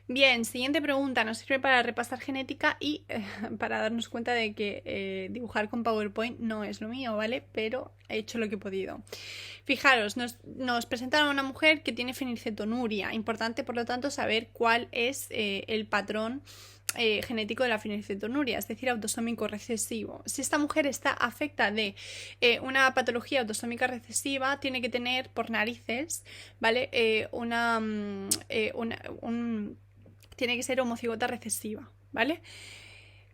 Bien, siguiente pregunta. Nos sirve para repasar genética y para darnos cuenta de que dibujar con PowerPoint no es lo mío, ¿vale? Pero he hecho lo que he podido. Fijaros, nos presentan a una mujer que tiene fenilcetonuria. Importante, por lo tanto, saber cuál es el patrón genético de la fenilcetonuria, es decir, autosómico recesivo. Si esta mujer está afecta de una patología autosómica recesiva, tiene que tener por narices, ¿vale? Tiene que ser homocigota recesiva, ¿vale?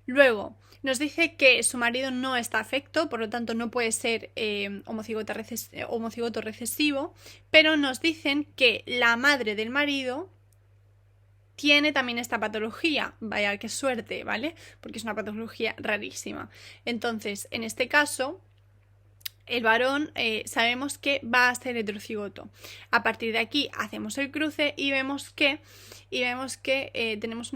Luego, nos dice que su marido no está afecto, por lo tanto no puede ser homocigoto recesivo, pero nos dicen que la madre del marido tiene también esta patología. Vaya, qué suerte, ¿vale? Porque es una patología rarísima. Entonces, en este caso, el varón sabemos que va a ser heterocigoto. A partir de aquí hacemos el cruce y vemos que tenemos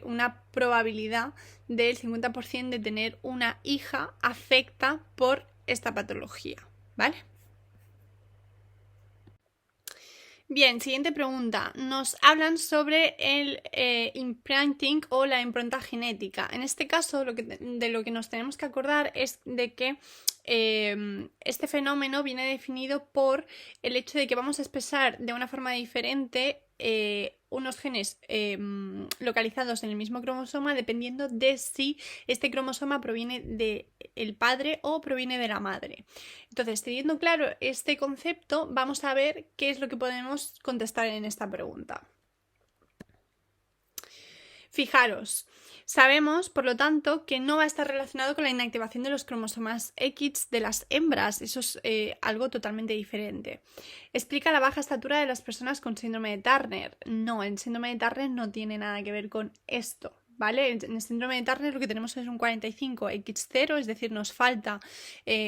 una probabilidad del 50% de tener una hija afecta por esta patología, ¿vale? Bien, siguiente pregunta. Nos hablan sobre el imprinting o la impronta genética. En este caso, de lo que nos tenemos que acordar es de que este fenómeno viene definido por el hecho de que vamos a expresar de una forma diferente unos genes localizados en el mismo cromosoma dependiendo de si este cromosoma proviene del padre o proviene de la madre. Entonces, teniendo claro este concepto, vamos a ver qué es lo que podemos contestar en esta pregunta. Fijaros, sabemos, por lo tanto, que no va a estar relacionado con la inactivación de los cromosomas X de las hembras. Eso es algo totalmente diferente. Explica la baja estatura de las personas con síndrome de Turner. No, el síndrome de Turner no tiene nada que ver con esto. ¿Vale? En el síndrome de Turner lo que tenemos es un 45X0, es decir, nos falta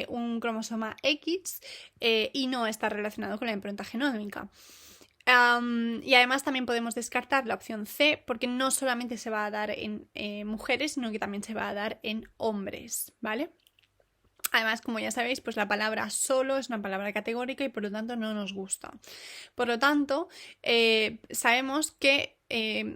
un cromosoma X y no está relacionado con la impronta genómica. Y además también podemos descartar la opción C porque no solamente se va a dar en mujeres, sino que también se va a dar en hombres, ¿vale? Además, como ya sabéis, pues la palabra solo es una palabra categórica y por lo tanto no nos gusta. Por lo tanto, sabemos que,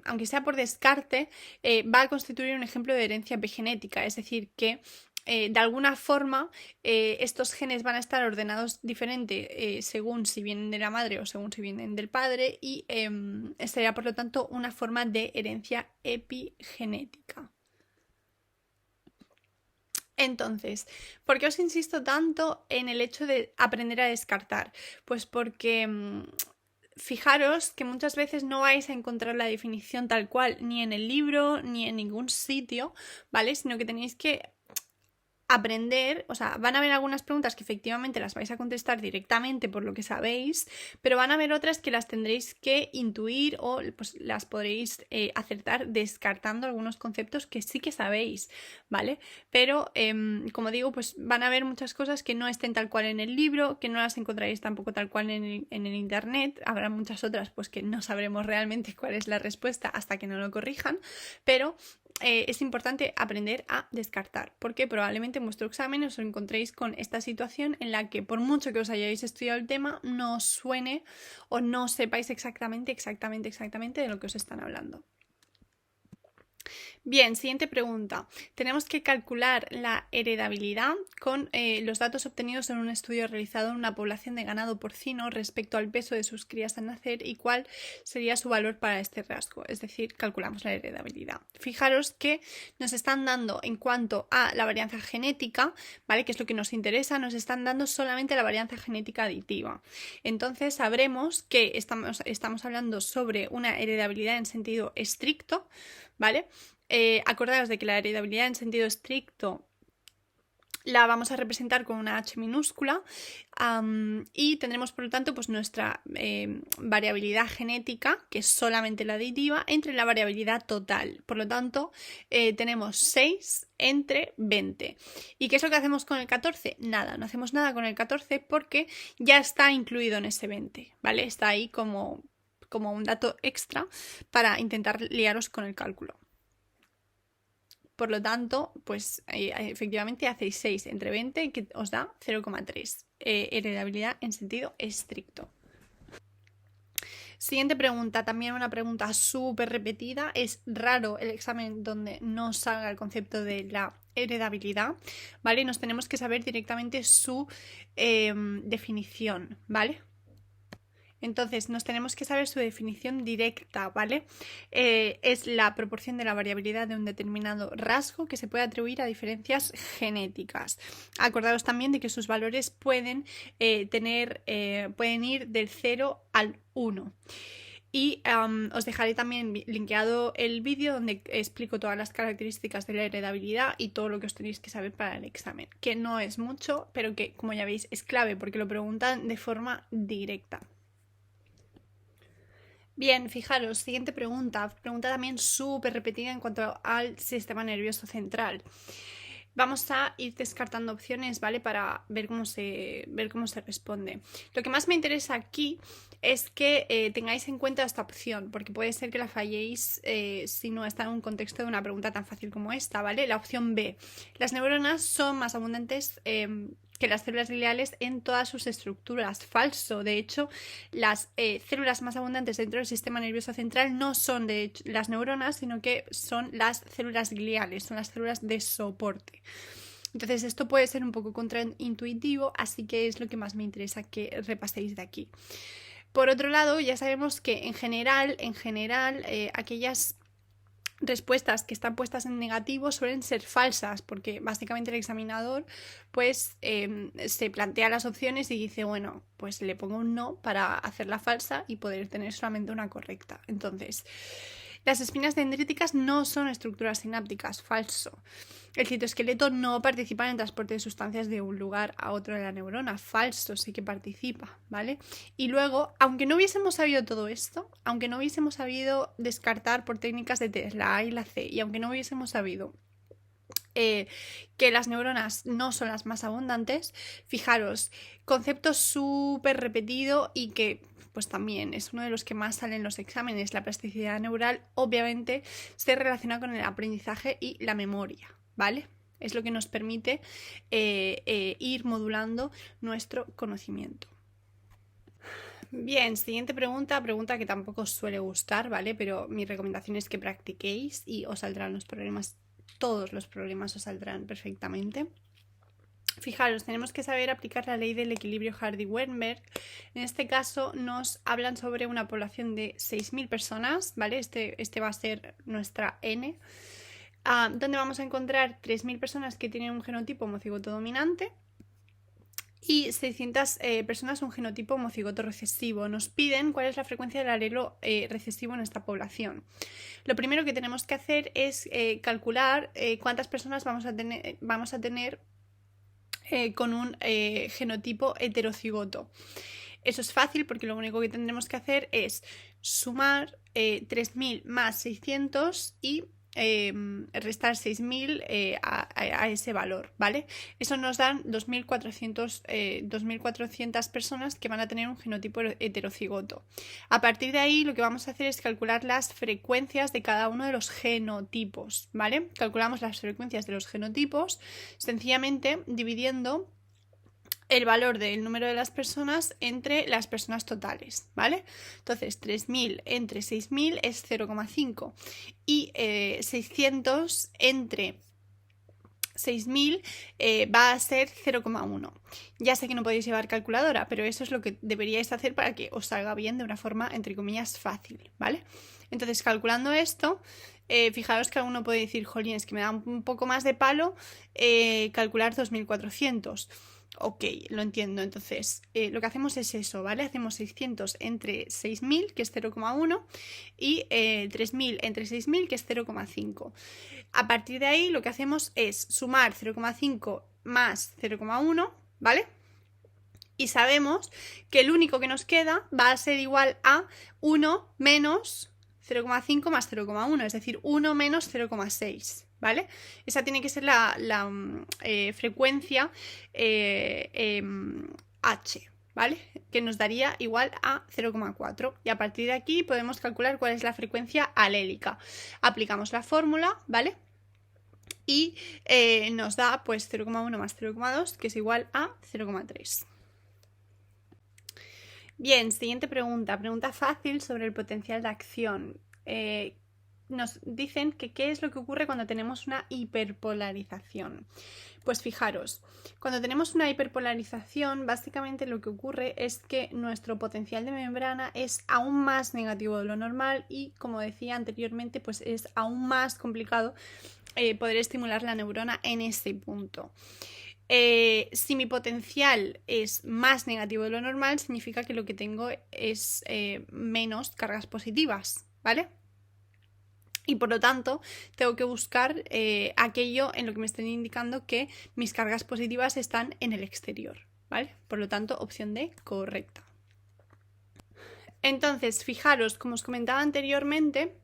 aunque sea por descarte, va a constituir un ejemplo de herencia epigenética, es decir, que de alguna forma estos genes van a estar ordenados diferente según si vienen de la madre o según si vienen del padre y sería por lo tanto una forma de herencia epigenética. Entonces, ¿por qué os insisto tanto en el hecho de aprender a descartar? Pues porque fijaros que muchas veces no vais a encontrar la definición tal cual ni en el libro ni en ningún sitio, ¿vale? Sino que tenéis que aprender, o sea, van a haber algunas preguntas que efectivamente las vais a contestar directamente por lo que sabéis, pero van a haber otras que las tendréis que intuir o pues las podréis acertar descartando algunos conceptos que sí que sabéis, ¿vale? Pero, como digo, pues van a haber muchas cosas que no estén tal cual en el libro, que no las encontraréis tampoco tal cual en el internet, habrá muchas otras pues que no sabremos realmente cuál es la respuesta hasta que no lo corrijan, pero es importante aprender a descartar, porque probablemente en vuestro examen os encontréis con esta situación en la que por mucho que os hayáis estudiado el tema, no os suene o no sepáis exactamente de lo que os están hablando. Bien, siguiente pregunta. Tenemos que calcular la heredabilidad con los datos obtenidos en un estudio realizado en una población de ganado porcino respecto al peso de sus crías al nacer y cuál sería su valor para este rasgo. Es decir, calculamos la heredabilidad. Fijaros que nos están dando en cuanto a la varianza genética, ¿vale? Que es lo que nos interesa, nos están dando solamente la varianza genética aditiva. Entonces sabremos que estamos hablando sobre una heredabilidad en sentido estricto, ¿vale? Acordaos de que la heredabilidad en sentido estricto la vamos a representar con una H minúscula y tendremos por lo tanto pues nuestra variabilidad genética, que es solamente la aditiva, entre la variabilidad total. Por lo tanto, tenemos 6 entre 20. ¿Y qué es lo que hacemos con el 14? Nada, no hacemos nada con el 14 porque ya está incluido en ese 20, ¿vale? Está ahí como un dato extra para intentar liaros con el cálculo. Por lo tanto, pues efectivamente hacéis 6 entre 20 que os da 0,3. Heredabilidad en sentido estricto. Siguiente pregunta, también una pregunta súper repetida. Es raro el examen donde no salga el concepto de la heredabilidad, ¿vale? Nos tenemos que saber directamente su definición, ¿vale? Entonces, nos tenemos que saber su definición directa, ¿vale? Es la proporción de la variabilidad de un determinado rasgo que se puede atribuir a diferencias genéticas. Acordaos también de que sus valores pueden ir del 0 al 1. Y os dejaré también linkeado el vídeo donde explico todas las características de la heredabilidad y todo lo que os tenéis que saber para el examen, que no es mucho, pero que, como ya veis, es clave porque lo preguntan de forma directa. Bien, fijaros, siguiente pregunta. Pregunta también súper repetida en cuanto al sistema nervioso central. Vamos a ir descartando opciones, ¿vale? Para ver cómo se responde. Lo que más me interesa aquí es que tengáis en cuenta esta opción, porque puede ser que la falléis si no está en un contexto de una pregunta tan fácil como esta, ¿vale? La opción B. Las neuronas son más abundantes que las células gliales en todas sus estructuras. Falso. De hecho, las células más abundantes dentro del sistema nervioso central no son de hecho, las neuronas, sino que son las células gliales, son las células de soporte. Entonces esto puede ser un poco contraintuitivo, así que es lo que más me interesa que repaséis de aquí. Por otro lado, ya sabemos que en general, aquellas respuestas que están puestas en negativo suelen ser falsas, porque básicamente el examinador pues se plantea las opciones y dice, bueno, pues le pongo un no para hacerla falsa y poder tener solamente una correcta. Entonces, las espinas dendríticas no son estructuras sinápticas, falso. El citoesqueleto no participa en el transporte de sustancias de un lugar a otro de la neurona, falso, sí que participa, ¿vale? Y luego, aunque no hubiésemos sabido todo esto, aunque no hubiésemos sabido descartar por técnicas de test la A y la C, y aunque no hubiésemos sabido que las neuronas no son las más abundantes, fijaros, concepto súper repetido y que pues también es uno de los que más salen en los exámenes. La plasticidad neural obviamente se relaciona con el aprendizaje y la memoria, ¿vale? Es lo que nos permite ir modulando nuestro conocimiento. Bien, siguiente pregunta que tampoco os suele gustar, ¿vale? Pero mi recomendación es que practiquéis y os saldrán los problemas. Todos los problemas os saldrán perfectamente. Fijaros, tenemos que saber aplicar la ley del equilibrio Hardy-Weinberg. En este caso nos hablan sobre una población de 6.000 personas, ¿vale? Este va a ser nuestra N, donde vamos a encontrar 3.000 personas que tienen un genotipo homocigoto dominante y 600 personas un genotipo homocigoto recesivo. Nos piden cuál es la frecuencia del alelo recesivo en esta población. Lo primero que tenemos que hacer es calcular cuántas personas vamos a tener con un genotipo heterocigoto. Eso es fácil porque lo único que tendremos que hacer es sumar 3.000 más 600 y restar 6.000 a ese valor, ¿vale? Eso nos dan 2.400 personas que van a tener un genotipo heterocigoto. A partir de ahí lo que vamos a hacer es calcular las frecuencias de cada uno de los genotipos, ¿vale? Calculamos las frecuencias de los genotipos sencillamente dividiendo el valor del número de las personas entre las personas totales, ¿vale? Entonces, 3.000 entre 6.000 es 0,5 y 600 entre 6.000 va a ser 0,1. Ya sé que no podéis llevar calculadora, pero eso es lo que deberíais hacer para que os salga bien de una forma, entre comillas, fácil, ¿vale? Entonces, calculando esto, fijaros que alguno puede decir, jolín, es que me da un poco más de palo calcular 2.400. Ok, lo entiendo. Entonces, lo que hacemos es eso, ¿vale? Hacemos 600 entre 6.000, que es 0,1, y 3.000 entre 6.000, que es 0,5. A partir de ahí, lo que hacemos es sumar 0,5 más 0,1, ¿vale? Y sabemos que el único que nos queda va a ser igual a 1 menos 0,5 más 0,1, es decir, 1 menos 0,6. ¿Vale? Esa tiene que ser la frecuencia H, ¿vale? Que nos daría igual a 0,4. Y a partir de aquí podemos calcular cuál es la frecuencia alélica. Aplicamos la fórmula, ¿vale? Y nos da pues 0,1 más 0,2, que es igual a 0,3. Bien, siguiente pregunta. Pregunta fácil sobre el potencial de acción. Nos dicen que qué es lo que ocurre cuando tenemos una hiperpolarización. Pues fijaros, cuando tenemos una hiperpolarización, básicamente lo que ocurre es que nuestro potencial de membrana es aún más negativo de lo normal y, como decía anteriormente, pues es aún más complicado poder estimular la neurona en ese punto. Si mi potencial es más negativo de lo normal, significa que lo que tengo es menos cargas positivas, ¿vale? Y por lo tanto, tengo que buscar aquello en lo que me estén indicando que mis cargas positivas están en el exterior, ¿vale? Por lo tanto, opción D, correcta. Entonces, fijaros, como os comentaba anteriormente,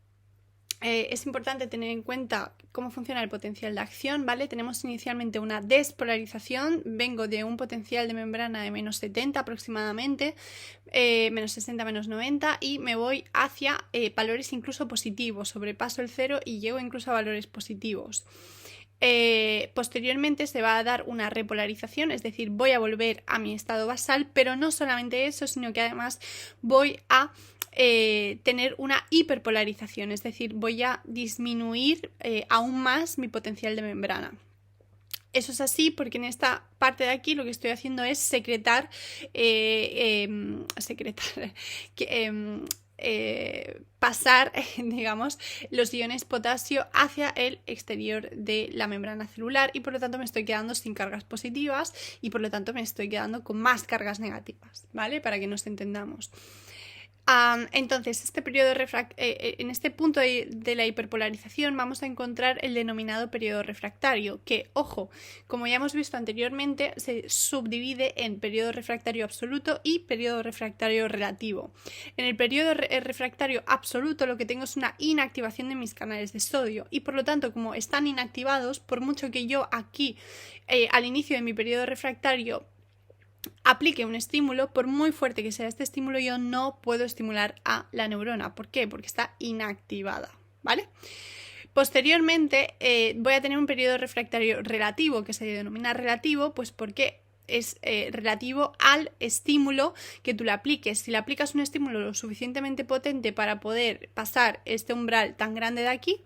es importante tener en cuenta cómo funciona el potencial de acción, ¿vale? Tenemos inicialmente una despolarización, vengo de un potencial de membrana de menos 70 aproximadamente, menos 60, menos 90 y me voy hacia valores incluso positivos, sobrepaso el 0 y llego incluso a valores positivos. Posteriormente se va a dar una repolarización, es decir, voy a volver a mi estado basal, pero no solamente eso, sino que además voy a tener una hiperpolarización, es decir, voy a disminuir aún más mi potencial de membrana. Eso es así porque en esta parte de aquí lo que estoy haciendo es secretar pasar, digamos, los iones potasio hacia el exterior de la membrana celular y por lo tanto me estoy quedando sin cargas positivas y por lo tanto me estoy quedando con más cargas negativas, ¿vale? Para que nos entendamos. Entonces, en este punto de la hiperpolarización vamos a encontrar el denominado periodo refractario, que, ojo, como ya hemos visto anteriormente, se subdivide en periodo refractario absoluto y periodo refractario relativo. En el periodo refractario absoluto lo que tengo es una inactivación de mis canales de sodio y por lo tanto, como están inactivados, por mucho que yo aquí al inicio de mi periodo refractario aplique un estímulo, por muy fuerte que sea este estímulo, yo no puedo estimular a la neurona. ¿Por qué? Porque está inactivada, ¿vale? Posteriormente voy a tener un periodo refractario relativo, que se denomina relativo, pues porque es relativo al estímulo que tú le apliques. Si le aplicas un estímulo lo suficientemente potente para poder pasar este umbral tan grande de aquí,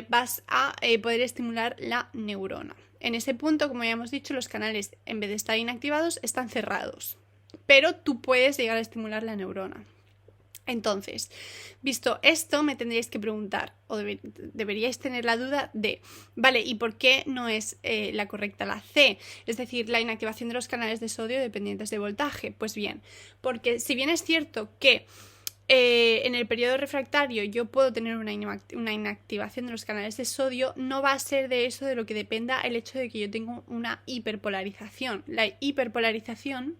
vas a poder estimular la neurona. En ese punto, como ya hemos dicho, los canales, en vez de estar inactivados, están cerrados. Pero tú puedes llegar a estimular la neurona. Entonces, visto esto, me tendréis que preguntar, o deberíais tener la duda de, vale, ¿y por qué no es la correcta la C? Es decir, la inactivación de los canales de sodio dependientes de voltaje. Pues bien, porque si bien es cierto que en el periodo refractario yo puedo tener una inactivación de los canales de sodio, no va a ser de eso de lo que dependa el hecho de que yo tengo una hiperpolarización. La hiperpolarización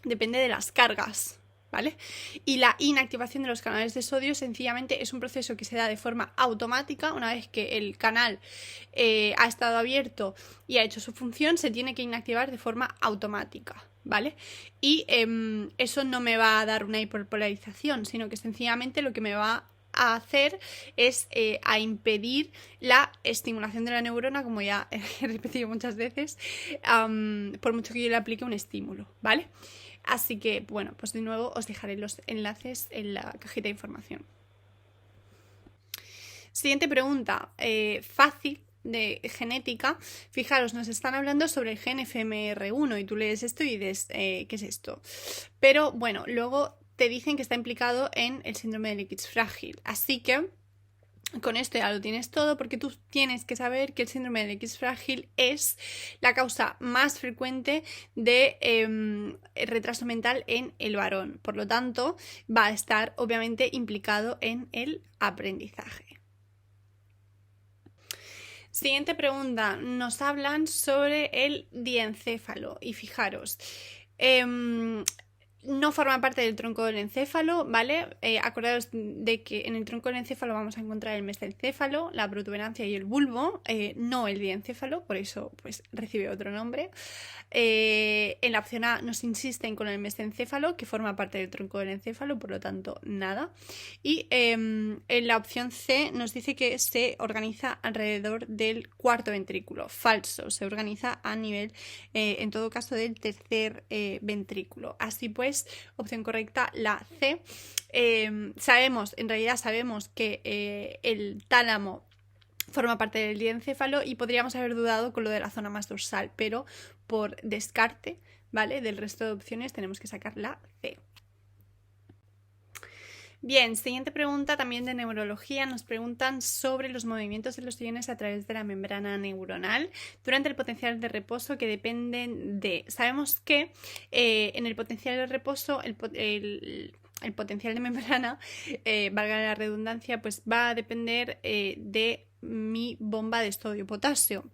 depende de las cargas, ¿vale? Y la inactivación de los canales de sodio sencillamente es un proceso que se da de forma automática. Una vez que el canal ha estado abierto y ha hecho su función, se tiene que inactivar de forma automática, ¿vale? Y eso no me va a dar una hiperpolarización, sino que sencillamente lo que me va a hacer es a impedir la estimulación de la neurona, como ya he repetido muchas veces, por mucho que yo le aplique un estímulo, ¿vale? Así que, bueno, pues de nuevo os dejaré los enlaces en la cajita de información. Siguiente pregunta, fácil, de genética. Fijaros, nos están hablando sobre el gen FMR1 y tú lees esto y dices, ¿qué es esto? Pero bueno, luego te dicen que está implicado en el síndrome del X frágil. Así que con esto ya lo tienes todo, porque tú tienes que saber que el síndrome del X frágil es la causa más frecuente de retraso mental en el varón. Por lo tanto, va a estar obviamente implicado en el aprendizaje. Siguiente pregunta. Nos hablan sobre el diencéfalo. Y fijaros, no forma parte del tronco del encéfalo, ¿vale? Acordaos de que en el tronco del encéfalo vamos a encontrar el mesencéfalo, la protuberancia y el bulbo, no el diencéfalo, por eso pues recibe otro nombre. En la opción A nos insisten con el mesencéfalo, que forma parte del tronco del encéfalo, por lo tanto nada. Y en la opción C nos dice que se organiza alrededor del cuarto ventrículo. Falso, se organiza a nivel, en todo caso, del tercer ventrículo. Así pues, es opción correcta la C. En realidad sabemos que el tálamo forma parte del diencéfalo y podríamos haber dudado con lo de la zona más dorsal, pero por descarte, ¿vale? Del resto de opciones tenemos que sacar la C. Bien, siguiente pregunta también de neurología. Nos preguntan sobre los movimientos de los iones a través de la membrana neuronal durante el potencial de reposo que dependen de... Sabemos que en el potencial de reposo el potencial de membrana, valga la redundancia, pues va a depender de mi bomba de sodio-potasio.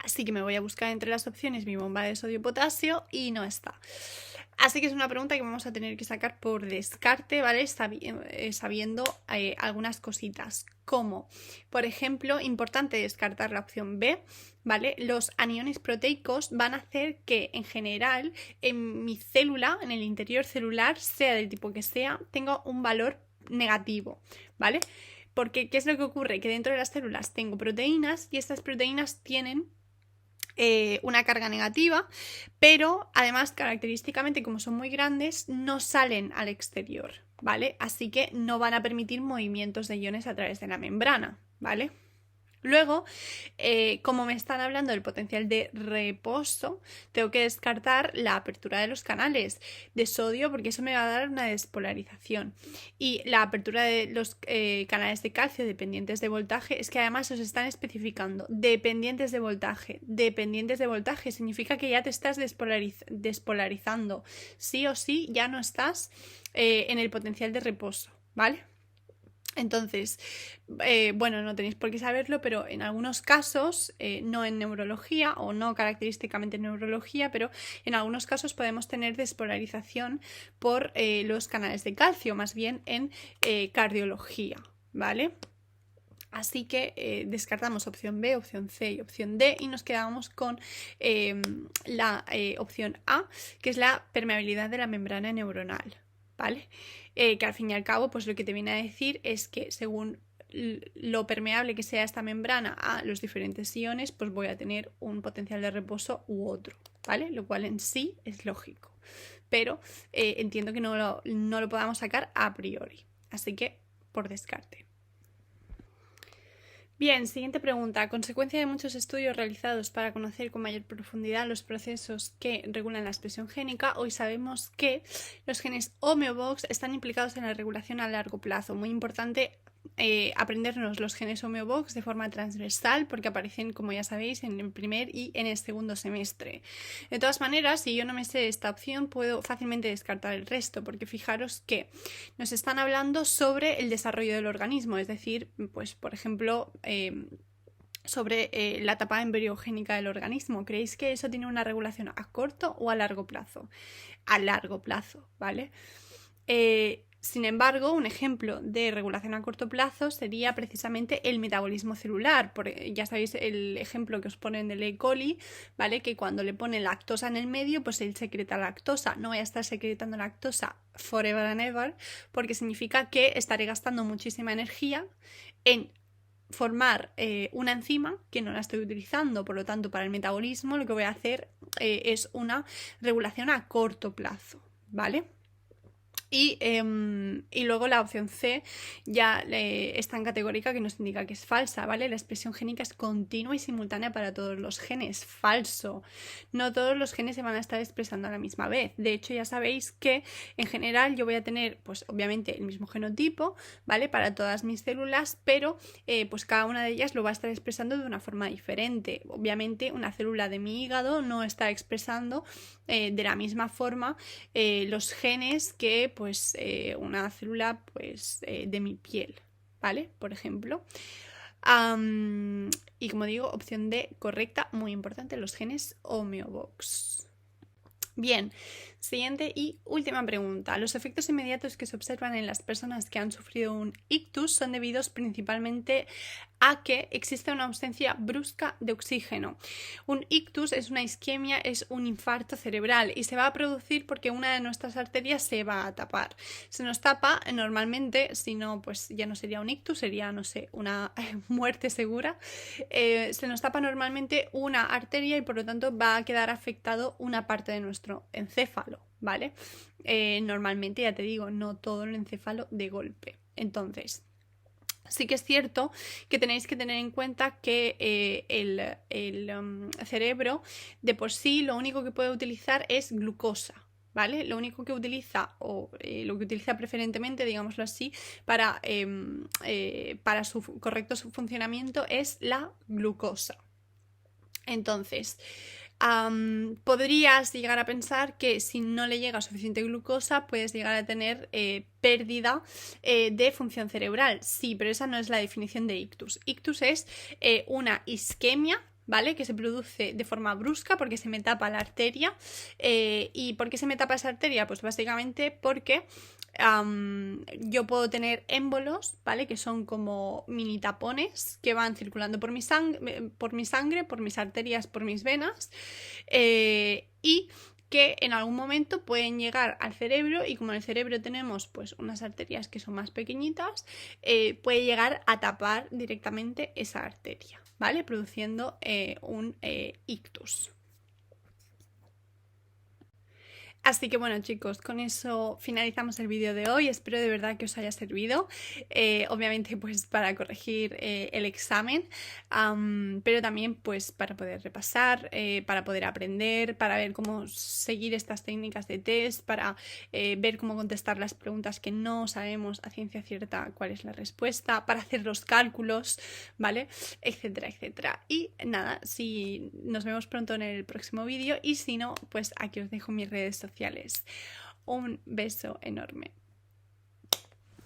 Así que me voy a buscar entre las opciones mi bomba de sodio-potasio y no está. Así que es una pregunta que vamos a tener que sacar por descarte, ¿vale? Sabiendo algunas cositas, como, por ejemplo, importante descartar la opción B, ¿vale? Los aniones proteicos van a hacer que, en general, en mi célula, en el interior celular, sea del tipo que sea, tenga un valor negativo, ¿vale? Porque, ¿qué es lo que ocurre? Que dentro de las células tengo proteínas y estas proteínas tienen una carga negativa, pero además característicamente como son muy grandes no salen al exterior, ¿vale? Así que no van a permitir movimientos de iones a través de la membrana, ¿vale? Luego, como me están hablando del potencial de reposo, tengo que descartar la apertura de los canales de sodio porque eso me va a dar una despolarización. Y la apertura de los canales de calcio dependientes de voltaje, es que además os están especificando dependientes de voltaje. Dependientes de voltaje significa que ya te estás despolarizando. Sí o sí ya no estás en el potencial de reposo, ¿vale? Entonces, bueno, no tenéis por qué saberlo, pero en algunos casos, no en neurología o no característicamente en neurología, pero en algunos casos podemos tener despolarización por los canales de calcio, más bien en cardiología, ¿vale? Así que descartamos opción B, opción C y opción D y nos quedamos con la opción A, que es la permeabilidad de la membrana neuronal, ¿vale? Que al fin y al cabo, pues lo que te viene a decir es que según lo permeable que sea esta membrana a los diferentes iones, pues voy a tener un potencial de reposo u otro, ¿vale? Lo cual en sí es lógico, pero entiendo que no lo podamos sacar a priori, así que por descarte. Bien, siguiente pregunta. A consecuencia de muchos estudios realizados para conocer con mayor profundidad los procesos que regulan la expresión génica, hoy sabemos que los genes homeobox están implicados en la regulación a largo plazo. Muy importante aprendernos los genes homeobox de forma transversal porque aparecen, como ya sabéis, en el primer y en el segundo semestre. De todas maneras, si yo no me sé esta opción, puedo fácilmente descartar el resto, porque fijaros que nos están hablando sobre el desarrollo del organismo, es decir, pues por ejemplo, sobre la etapa embriogénica del organismo. ¿Creéis que eso tiene una regulación a corto o a largo plazo? A largo plazo, ¿vale? Sin embargo, un ejemplo de regulación a corto plazo sería precisamente el metabolismo celular. Ya sabéis el ejemplo que os ponen del E. coli, ¿vale? Que cuando le ponen lactosa en el medio, pues él secreta lactosa. No voy a estar secretando lactosa forever and ever, porque significa que estaré gastando muchísima energía en formar una enzima que no la estoy utilizando. Por lo tanto, para el metabolismo lo que voy a hacer es una regulación a corto plazo, ¿vale? Y luego la opción C ya es tan categórica que nos indica que es falsa, ¿vale? La expresión génica es continua y simultánea para todos los genes. Falso. No todos los genes se van a estar expresando a la misma vez. De hecho, ya sabéis que en general yo voy a tener, pues obviamente, el mismo genotipo, ¿vale? Para todas mis células, pero pues cada una de ellas lo va a estar expresando de una forma diferente. Obviamente, una célula de mi hígado no está expresando de la misma forma los genes que pues una célula pues de mi piel, ¿vale? Por ejemplo. Y como digo, opción D correcta, muy importante, los genes homeobox. Bien, siguiente y última pregunta. Los efectos inmediatos que se observan en las personas que han sufrido un ictus son debidos principalmente a que existe una ausencia brusca de oxígeno. Un ictus es una isquemia, es un infarto cerebral y se va a producir porque una de nuestras arterias se va a tapar. Se nos tapa normalmente, si no, pues ya no sería un ictus, sería, no sé, una muerte segura. Se nos tapa normalmente una arteria y por lo tanto va a quedar afectado una parte de nuestro encéfalo, ¿vale? Normalmente, ya te digo, no todo el encéfalo de golpe. Entonces, sí que es cierto que tenéis que tener en cuenta que el cerebro de por sí lo único que puede utilizar es glucosa, ¿vale? Lo único que utiliza, o lo que utiliza preferentemente, digámoslo así, para su correcto funcionamiento es la glucosa. Entonces, podrías llegar a pensar que si no le llega suficiente glucosa puedes llegar a tener pérdida de función cerebral. Sí, pero esa no es la definición de ictus. Ictus es una isquemia, ¿vale? Que se produce de forma brusca porque se me tapa la arteria. ¿Y por qué se me tapa esa arteria? Pues básicamente porque yo puedo tener émbolos, ¿vale? Que son como mini tapones que van circulando por mi sangre, por mis arterias, por mis venas, y que en algún momento pueden llegar al cerebro, y como en el cerebro tenemos pues unas arterias que son más pequeñitas, puede llegar a tapar directamente esa arteria, ¿vale? Produciendo un ictus. Así que bueno, chicos, con eso finalizamos el vídeo de hoy. Espero de verdad que os haya servido. Obviamente pues para corregir el examen, pero también pues para poder repasar, para poder aprender, para ver cómo seguir estas técnicas de test, para ver cómo contestar las preguntas que no sabemos a ciencia cierta cuál es la respuesta, para hacer los cálculos, ¿vale? Etcétera, etcétera. Y nada, si nos vemos pronto en el próximo vídeo, y si no, pues aquí os dejo mis redes sociales. Un beso enorme.